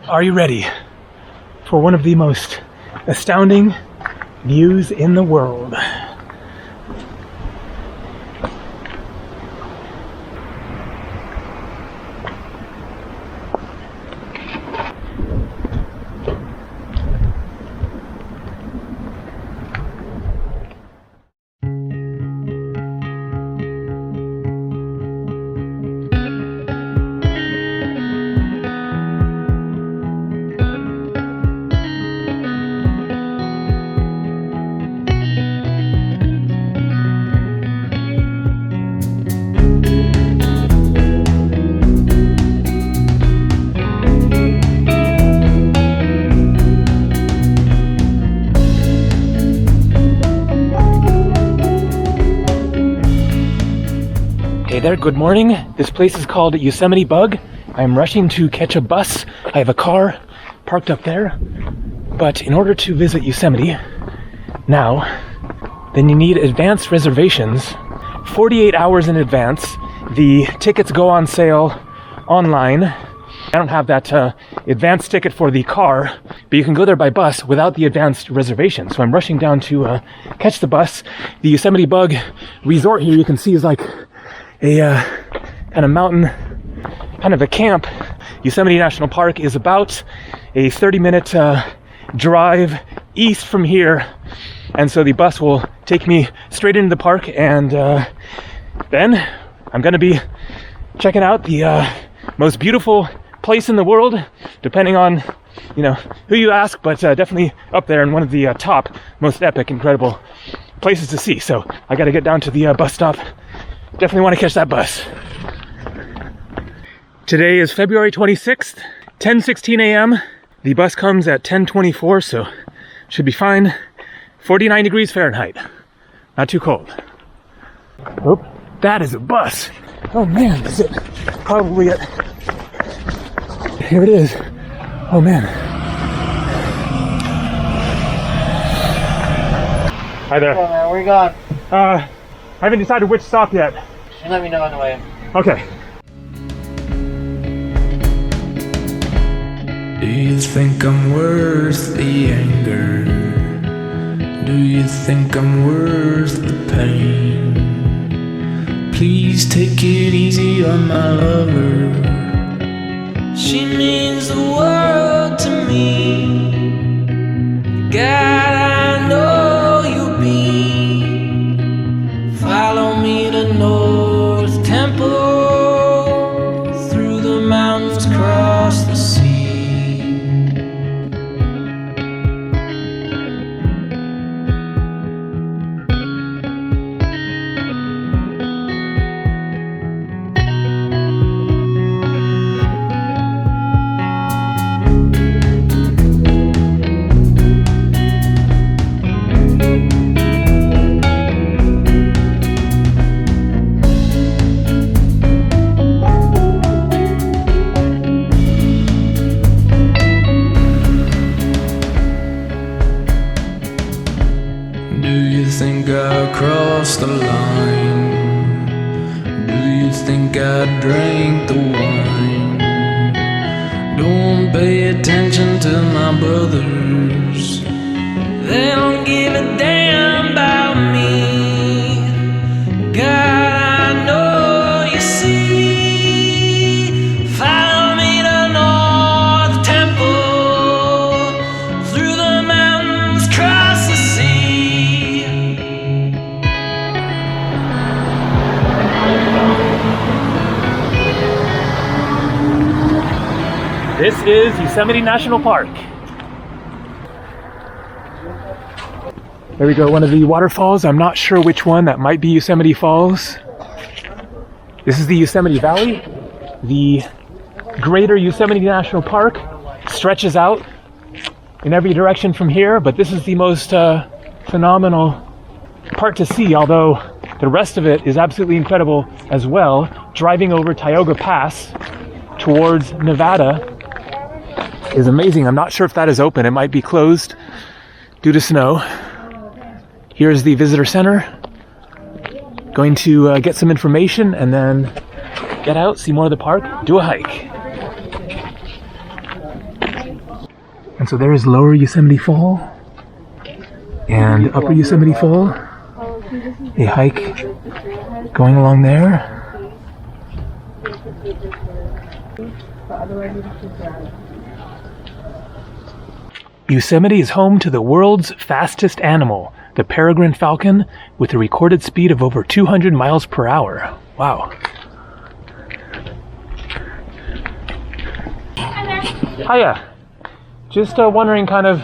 Are you ready for one of the most astounding views in the world? Hey there, good morning. This place is called Yosemite Bug. I'm rushing to catch a bus. I have a car parked up there. But in order to visit Yosemite now, then you need advanced reservations 48 hours in advance. The tickets go on sale online. I don't have that advanced ticket for the car, but you can go there by bus without the advanced reservation. So I'm rushing down to catch the bus. The Yosemite Bug resort here, you can see, is like a kind of mountain, kind of a camp. Yosemite National Park is about a 30-minute drive east from here, and so the bus will take me straight into the park, and then I'm going to be checking out the most beautiful place in the world, depending on who you ask, but definitely up there in one of the top, most epic, incredible places to see. So I got to get down to the bus stop. Definitely want to catch that bus. Today is February 26th, 10:16 a.m. The bus comes at 10:24, so should be fine. 49 degrees Fahrenheit. Not too cold. Oh, that is a bus. Oh man, is it probably it? Here it is. Oh man. Hi there. Hello, man. Where you going? I haven't decided which stop yet. You let me know on the way. Okay. Do you think I'm worth the anger? Do you think I'm worth the pain? Please take it easy on my lover. She means the world to me. God, I know you'll be. Follow me to North Temple, through the mountains, across the sea. The line. Do you think I drank the wine? Don't pay attention to my brothers. They don't give a damn about me. God, I know you see. Follow me to North Temple, through the mountains, across the sea. This is Yosemite National Park. There we go, one of the waterfalls. I'm not sure which one. That might be Yosemite Falls. This is the Yosemite Valley. The greater Yosemite National Park stretches out in every direction from here, but this is the most phenomenal part to see, although the rest of it is absolutely incredible as well. Driving over Tioga Pass towards Nevada is amazing. I'm not sure if that is open. It might be closed due to snow. Here's the visitor center. Going to get some information and then get out, see more of the park, do a hike. And so there is Lower Yosemite Fall and Upper Yosemite Fall. A hike going along there. Yosemite is home to the world's fastest animal, the peregrine falcon, with a recorded speed of over 200 miles per hour. Wow. Hiya. Just wondering kind of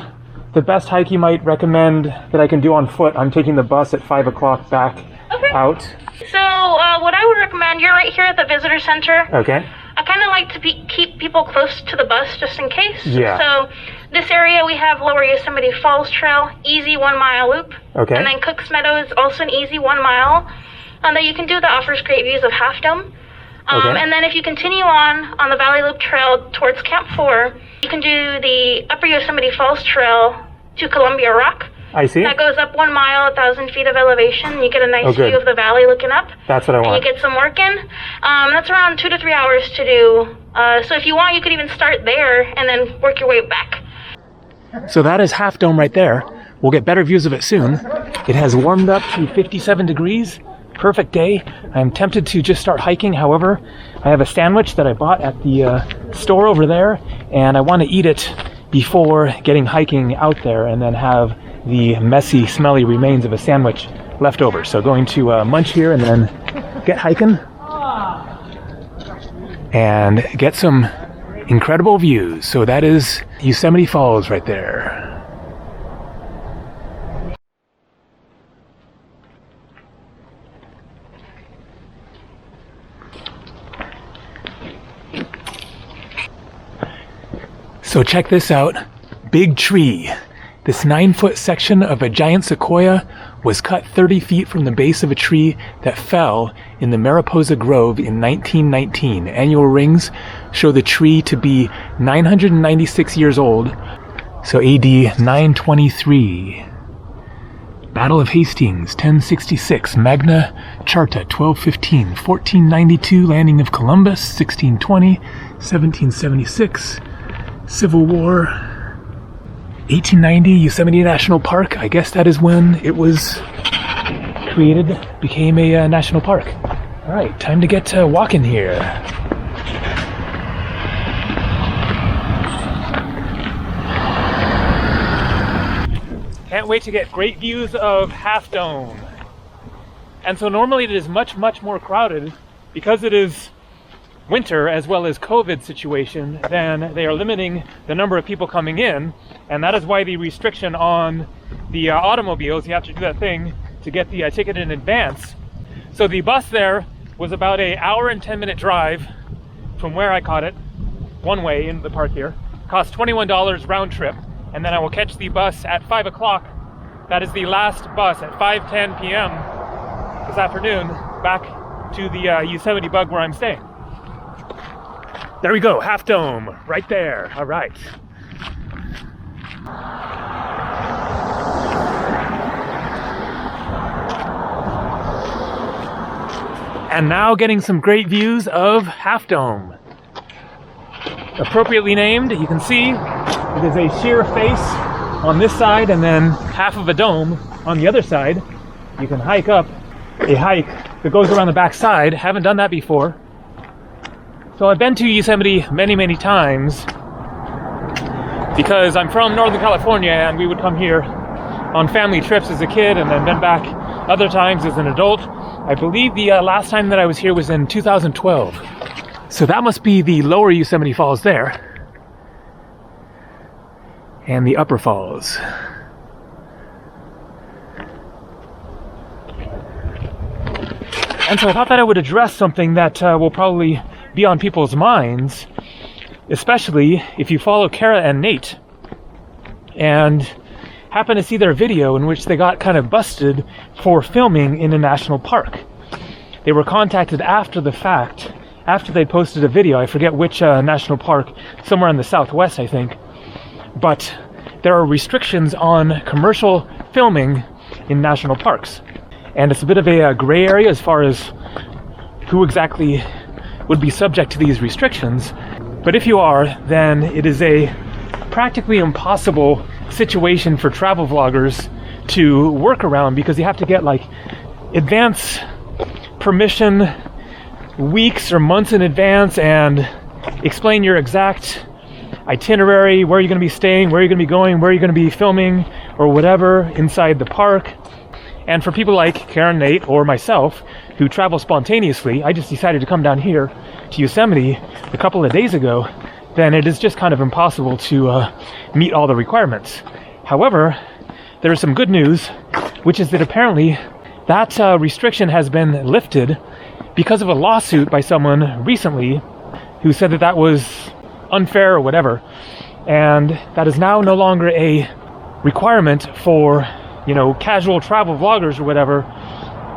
the best hike you might recommend that I can do on foot. I'm taking the bus at 5 o'clock back out. So what I would recommend, you're right here at the visitor center. Okay. I kind of like to keep people close to the bus just in case. Yeah. So this area we have Lower Yosemite Falls Trail, easy 1 mile loop. Okay. And then Cook's Meadow is also an easy 1 mile. And then you can do that offers great views of Half Dome. Okay. And then if you continue on the Valley Loop Trail towards Camp 4, you can do the Upper Yosemite Falls Trail to Columbia Rock. I see. That goes up 1 mile, 1,000 feet of elevation. You get a nice good. view of the valley looking up. That's what I want. And you get some work in. That's around 2 to 3 hours to do. So if you want, you could even start there and then work your way back. So that is Half Dome right there. We'll get better views of it soon. It has warmed up to 57 degrees. Perfect day. I'm tempted to just start hiking. However, I have a sandwich that I bought at the store over there, and I want to eat it before getting hiking out there and then have the messy, smelly remains of a sandwich left over. So going to munch here and then get hiking and get some incredible views. So that is Yosemite Falls right there. So check this out. Big tree. This 9-foot section of a giant sequoia was cut 30 feet from the base of a tree that fell in the Mariposa Grove in 1919. Annual rings show the tree to be 996 years old, so AD 923. Battle of Hastings, 1066. Magna Charta, 1215. 1492, landing of Columbus, 1620. 1776. Civil War. 1890, Yosemite National Park. I guess that is when it was created, became a national park. All right, time to get walking here. Can't wait to get great views of Half Dome. And so normally it is much, much more crowded because it is winter as well as COVID situation, then they are limiting the number of people coming in, and that is why the restriction on the automobiles, you have to do that thing to get the ticket in advance. So the bus there was about an hour and 10-minute drive from where I caught it, one way into the park here. Cost $21 round trip, and then I will catch the bus at 5 o'clock. That is the last bus at 5:10 p.m. this afternoon back to the Yosemite Bug where I'm staying. There we go, Half Dome, right there. All right. And now getting some great views of Half Dome. Appropriately named, you can see it is a sheer face on this side and then half of a dome on the other side. You can hike up a hike that goes around the back side. Haven't done that before. So I've been to Yosemite many, many times because I'm from Northern California and we would come here on family trips as a kid and then been back other times as an adult. I believe the last time that I was here was in 2012. So that must be the Lower Yosemite Falls there and the Upper Falls. And so I thought that I would address something that will probably be on people's minds, especially if you follow Kara and Nate and happen to see their video in which they got kind of busted for filming in a national park. They were contacted after the fact, after they posted a video. I forget which national park, somewhere in the Southwest, I think. But there are restrictions on commercial filming in national parks. And it's a bit of a gray area as far as who exactly would be subject to these restrictions. But if you are, then it is a practically impossible situation for travel vloggers to work around, because you have to get like advance permission weeks or months in advance and explain your exact itinerary, where you're going to be staying, where you're going to be going, where you're going to be filming or whatever inside the park. And for people like Karen, Nate, or myself who travel spontaneously, I just decided to come down here to Yosemite a couple of days ago, then it is just kind of impossible to meet all the requirements. However, there is some good news, which is that apparently that restriction has been lifted because of a lawsuit by someone recently who said that that was unfair or whatever, and that is now no longer a requirement for, you know, casual travel vloggers or whatever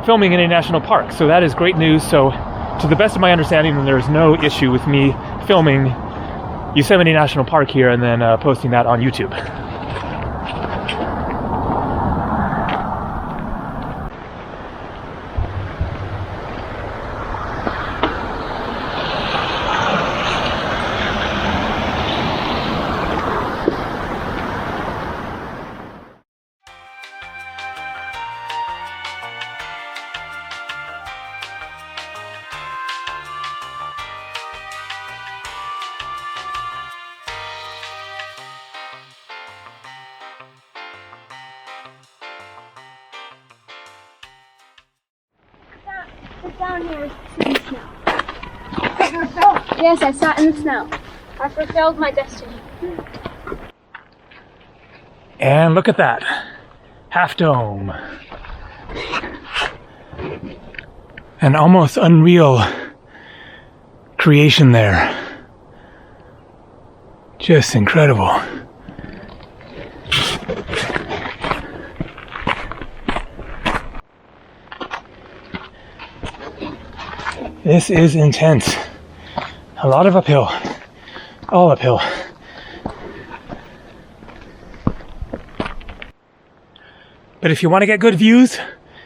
filming in a national park. So that is great news. So to the best of my understanding, then there's no issue with me filming Yosemite National Park here and then posting that on YouTube. Down here in the snow. Yes, I sat in the snow. I fulfilled my destiny. And look at that. Half Dome. An almost unreal creation there. Just incredible. This is intense. A lot of uphill. All uphill. But if you want to get good views,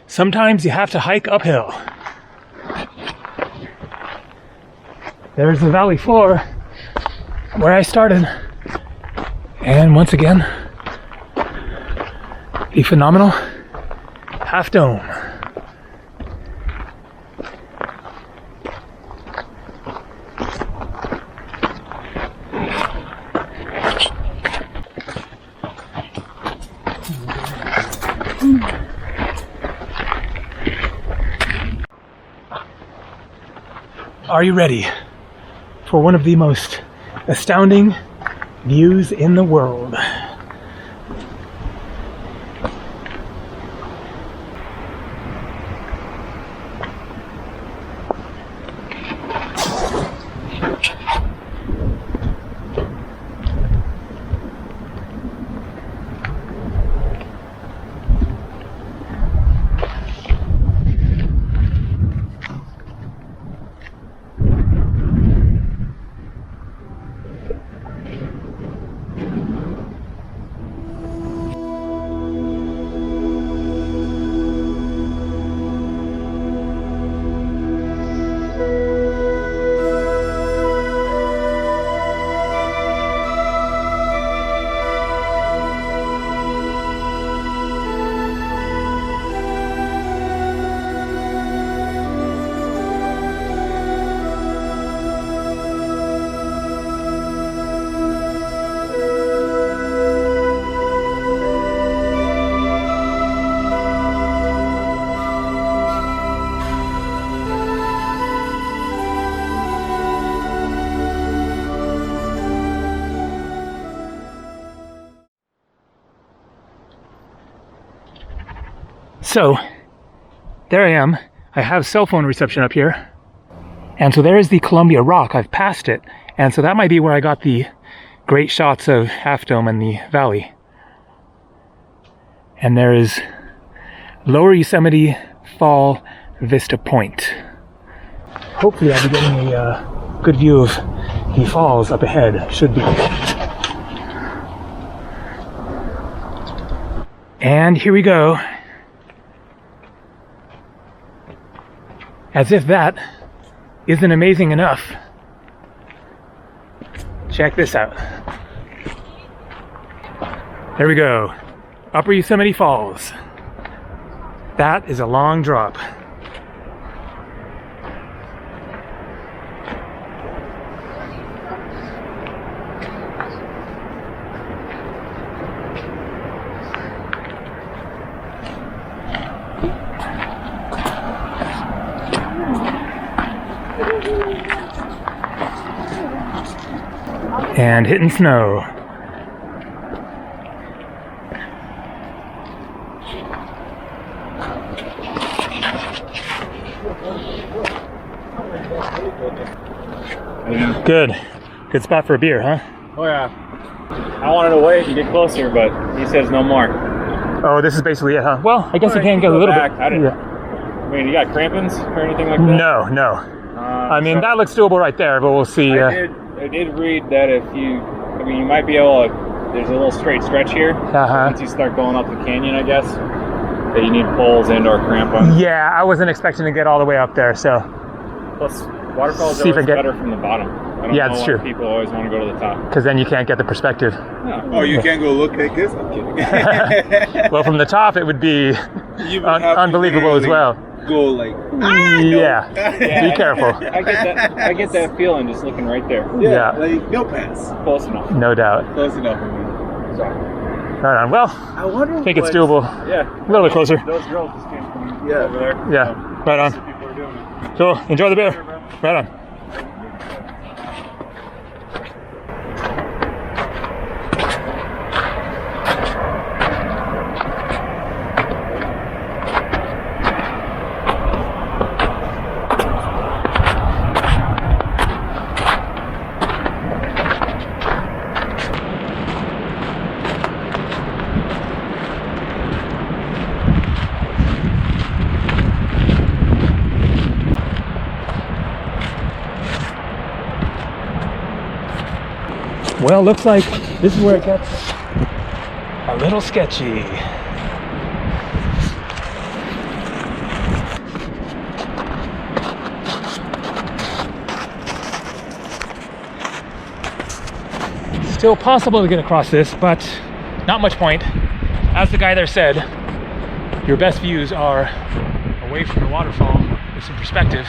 sometimes you have to hike uphill. There's the valley floor where I started. And once again, the phenomenal Half Dome. Are you ready for one of the most astounding views in the world? So, there I am. I have cell phone reception up here. And so there is the Columbia Rock. I've passed it. And so that might be where I got the great shots of Half Dome and the valley. And there is Lower Yosemite Fall Vista Point. Hopefully I'll be getting a good view of the falls up ahead. Should be. And here we go. As if that isn't amazing enough. Check this out. There we go. Upper Yosemite Falls. That is a long drop. And hitting snow. Good. Good spot for a beer, huh? Oh yeah. I wanted to wait and get closer, but he says no more. Oh, this is basically it, huh? Well, I guess you can go go a little back. bit. I didn't. Yeah. I mean, you got crampons or anything like that? No, no. I mean, so that looks doable right there, but we'll see. I did read that if you, I mean, you might be able to. There's a little straight stretch here. Once you start going up the canyon, I guess, that you need poles and/or crampons. Yeah, I wasn't expecting to get all the way up there, so. Plus, waterfalls are always better from the bottom. I don't know that's why true. People always want to go to the top. Because then you can't get the perspective. No. Oh, you can't go look like this? I'm kidding. Well, from the top, it would be You would have to unbelievable as well. Go like, Yeah. Be careful. I get that feeling just looking right there. Yeah. like no pass. Close enough. No doubt. Close enough for me. Right on. Well, I wonder. I think it's doable. Yeah. A little bit closer. Those girls just came from Yeah. over there. Yeah. Right on. People are doing it. Cool. Enjoy the beer. Right on. Well, looks like this is where it gets a little sketchy. Still possible to get across this, but not much point. As the guy there said, your best views are away from the waterfall with some perspective,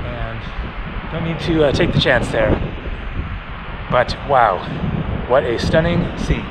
and don't need to take the chance there. But wow, what a stunning scene.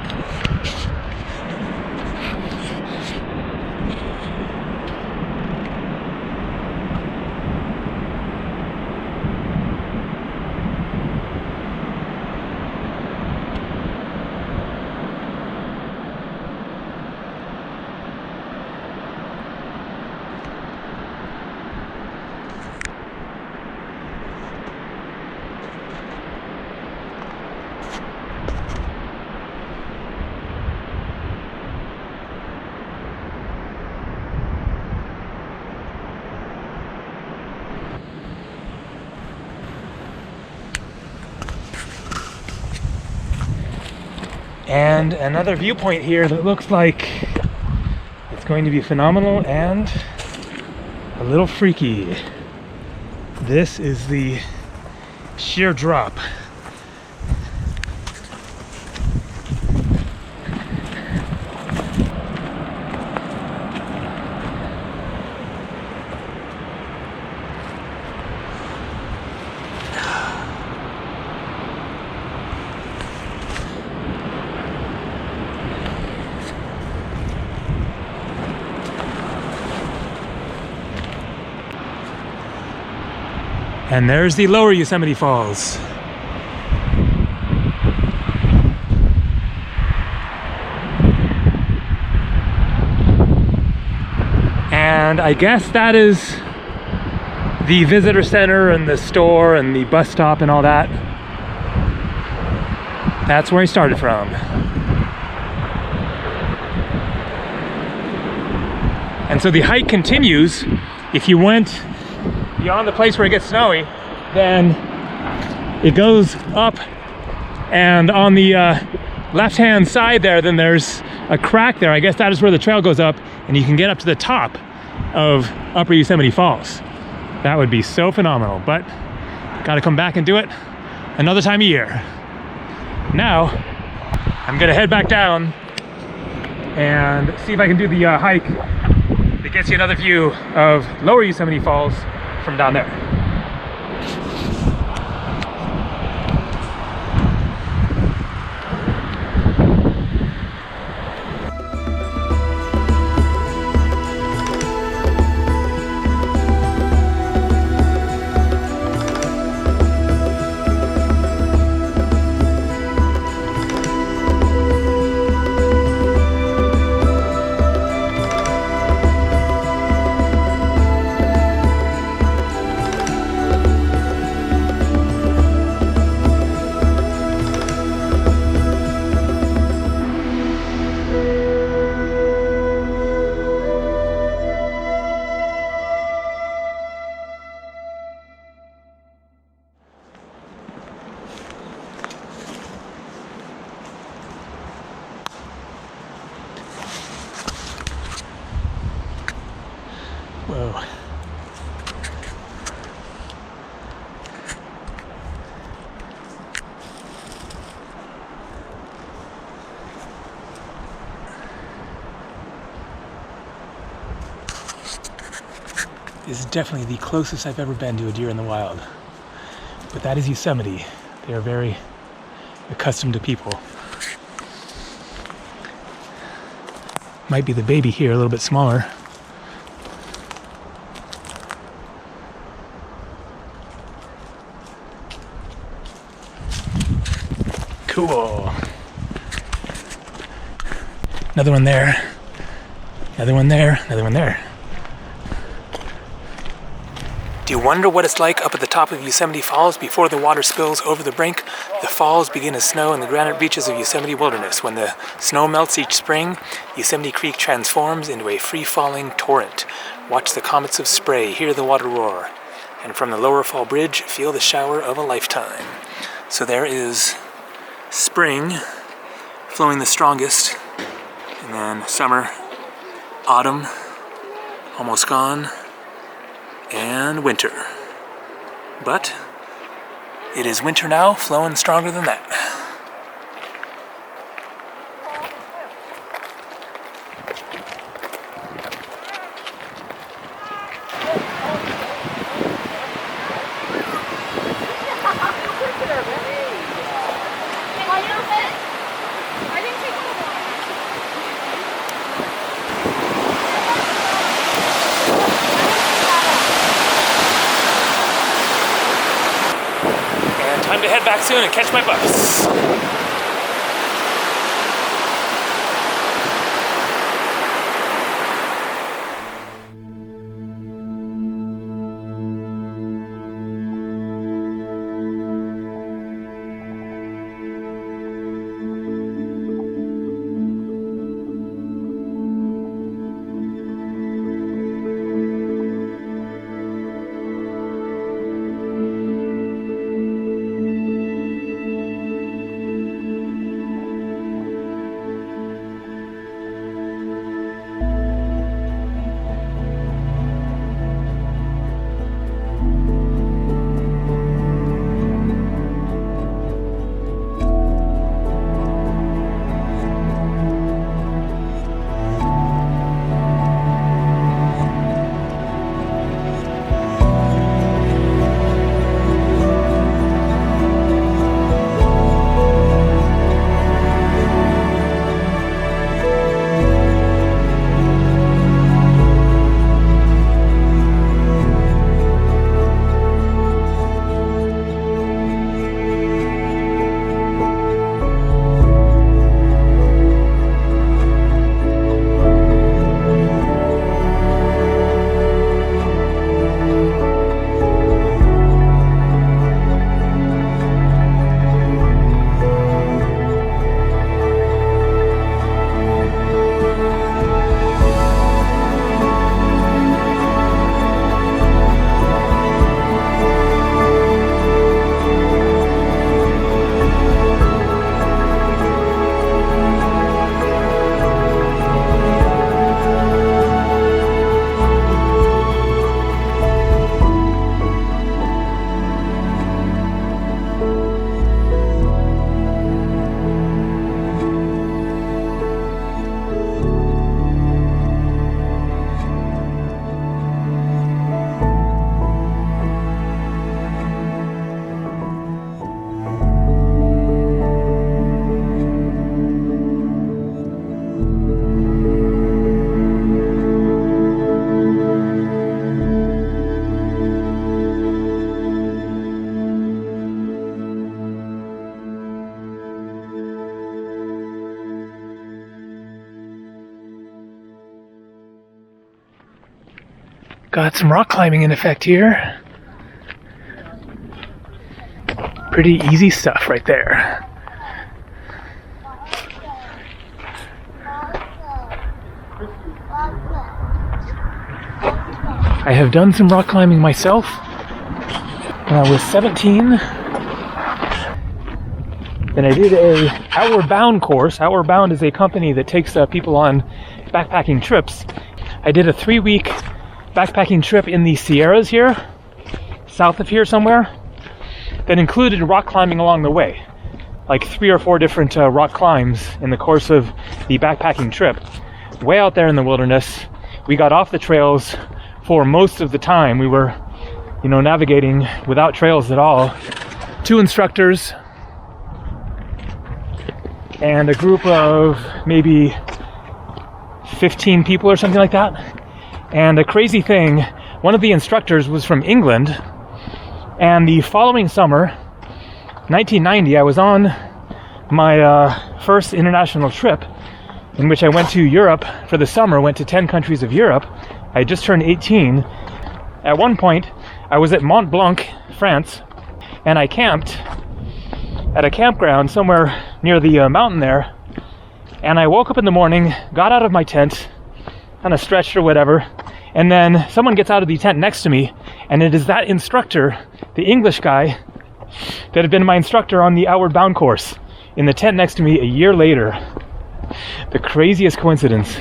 And another viewpoint here that looks like it's going to be phenomenal and a little freaky. This is the sheer drop. And there's the lower Yosemite Falls. And I guess that is the visitor center and the store and the bus stop and all that. That's where he started from. And so the hike continues. If you went beyond the place where it gets snowy, then it goes up, and on the left-hand side there, then there's a crack there. I guess that is where the trail goes up, and you can get up to the top of Upper Yosemite Falls. That would be so phenomenal, but got to come back and do it another time of year. Now, I'm gonna head back down and see if I can do the hike that gets you another view of lower Yosemite Falls from down there. Whoa. This is definitely the closest I've ever been to a deer in the wild. But that is Yosemite. They are very accustomed to people. Might be the baby here, a little bit smaller. Cool. Another one there. Another one there. Another one there. Do you wonder what it's like up at the top of Yosemite Falls before the water spills over the brink? The falls begin as snow in the granite beaches of Yosemite Wilderness. When the snow melts each spring, Yosemite Creek transforms into a free-falling torrent. Watch the comets of spray, hear the water roar, and from the lower fall bridge, feel the shower of a lifetime. So there is spring flowing the strongest, and then summer, autumn, almost gone, and winter. But it is winter now, flowing stronger than that. Time to head back soon and catch my bus. Got some rock climbing in effect here. Pretty easy stuff right there. I have done some rock climbing myself when I was 17. Then I did a Outward Bound course. Outward Bound is a company that takes people on backpacking trips. I did a 3-week backpacking trip in the Sierras here, south of here somewhere, that included rock climbing along the way. Like 3 or 4 different rock climbs in the course of the backpacking trip. Way out there in the wilderness, we got off the trails for most of the time. We were, navigating without trails at all. 2 instructors and a group of maybe 15 people or something like that. And a crazy thing, one of the instructors was from England, and the following summer, 1990, I was on my first international trip in which I went to Europe for the summer, went to 10 countries of Europe. I had just turned 18. At one point, I was at Mont Blanc, France, and I camped at a campground somewhere near the mountain there. And I woke up in the morning, got out of my tent, kind of stretched or whatever, and then someone gets out of the tent next to me, and it is that instructor, the English guy, that had been my instructor on the Outward Bound course, in the tent next to me a year later. The craziest coincidence.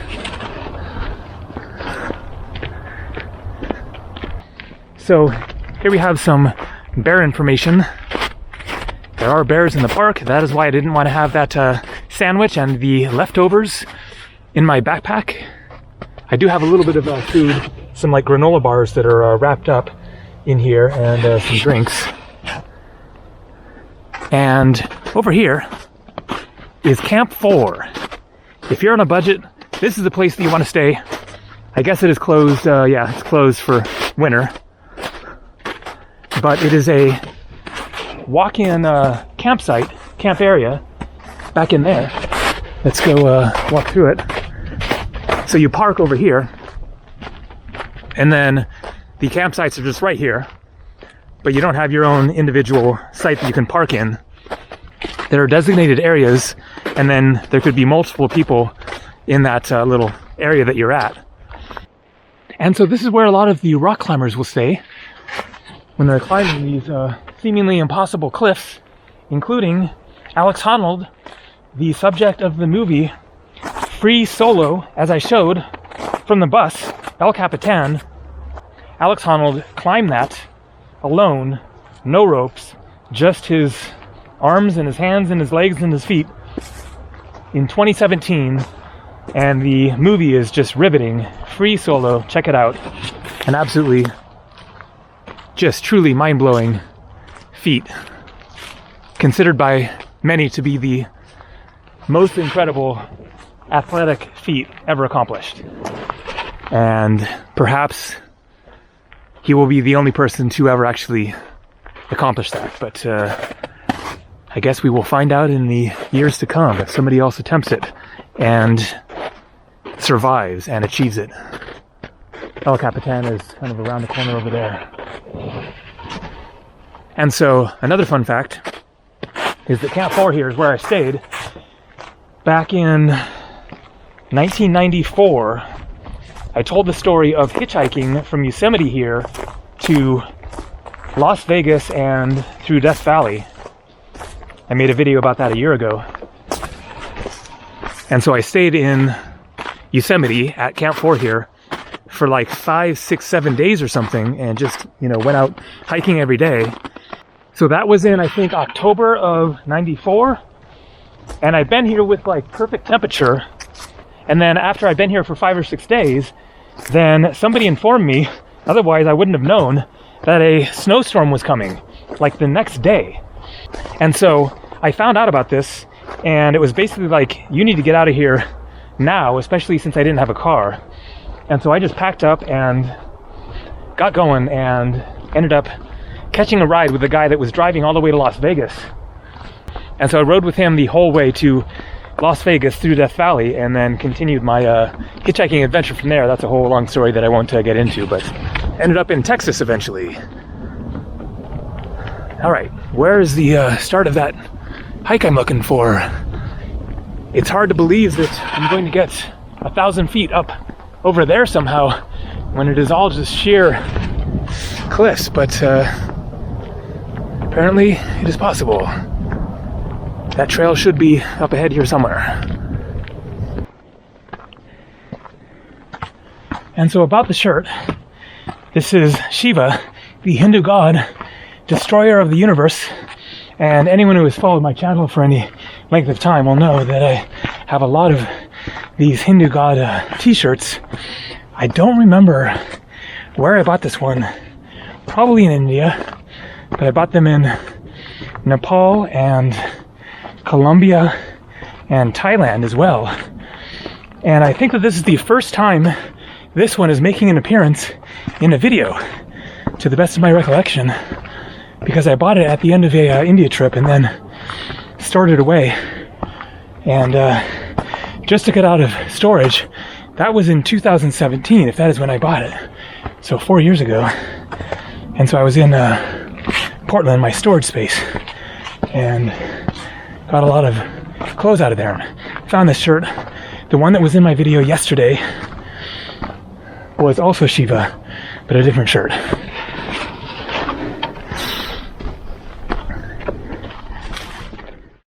So here we have some bear information. There are bears in the park. That is why I didn't want to have that sandwich and the leftovers in my backpack. I do have a little bit of food, some like granola bars that are wrapped up in here, and some drinks. And over here is Camp 4. If you're on a budget, this is the place that you want to stay. I guess it is closed, yeah, it's closed for winter. But it is a walk-in campsite, camp area, back in there. Let's go walk through it. So you park over here, and then the campsites are just right here, but you don't have your own individual site that you can park in. There are designated areas, and then there could be multiple people in that little area that you're at. And so this is where a lot of the rock climbers will stay when they're climbing these seemingly impossible cliffs, including Alex Honnold, the subject of the movie Free Solo, as I showed from the bus, El Capitan. Alex Honnold climbed that alone, no ropes, just his arms and his hands and his legs and his feet in 2017, and the movie is just riveting. Free Solo, check it out. An absolutely, just truly mind-blowing feat, considered by many to be the most incredible athletic feat ever accomplished. And perhaps he will be the only person to ever actually accomplish that. But I guess we will find out in the years to come if somebody else attempts it and survives and achieves it. El Capitan is kind of around the corner over there. And so another fun fact is that Camp 4 here is where I stayed back in 1994. I told the story of hitchhiking from Yosemite here to Las Vegas and through Death Valley. I made a video about that a year ago. And so I stayed in Yosemite at Camp 4 here for like 5, 6, 7 days or something, and just, went out hiking every day. So that was in, I think, October of 94. And I'd been here with like perfect temperature. And then after I'd been here for 5 or 6 days, then somebody informed me, otherwise I wouldn't have known, that a snowstorm was coming, like the next day. And so I found out about this, and it was basically like, you need to get out of here now, especially since I didn't have a car. And so I just packed up and got going and ended up catching a ride with the guy that was driving all the way to Las Vegas. And so I rode with him the whole way to Las Vegas through Death Valley, and then continued my hitchhiking adventure from there. That's a whole long story that I won't get into, but ended up in Texas eventually. All right, where is the start of that hike I'm looking for? It's hard to believe that I'm going to get 1,000 feet up over there somehow when it is all just sheer cliffs, but apparently it is possible. That trail should be up ahead here somewhere. And so about the shirt, this is Shiva, the Hindu god, destroyer of the universe. And anyone who has followed my channel for any length of time will know that I have a lot of these Hindu god t-shirts. I don't remember where I bought this one. Probably in India, but I bought them in Nepal and Colombia and Thailand as well. And I think that this is the first time this one is making an appearance in a video, to the best of my recollection, because I bought it at the end of a India trip and then stored it away and just took it out of storage. That was in 2017, if that is when I bought it, so 4 years ago. And so I was in Portland, my storage space, and got a lot of clothes out of there. Found this shirt. The one that was in my video yesterday was also Shiva, but a different shirt.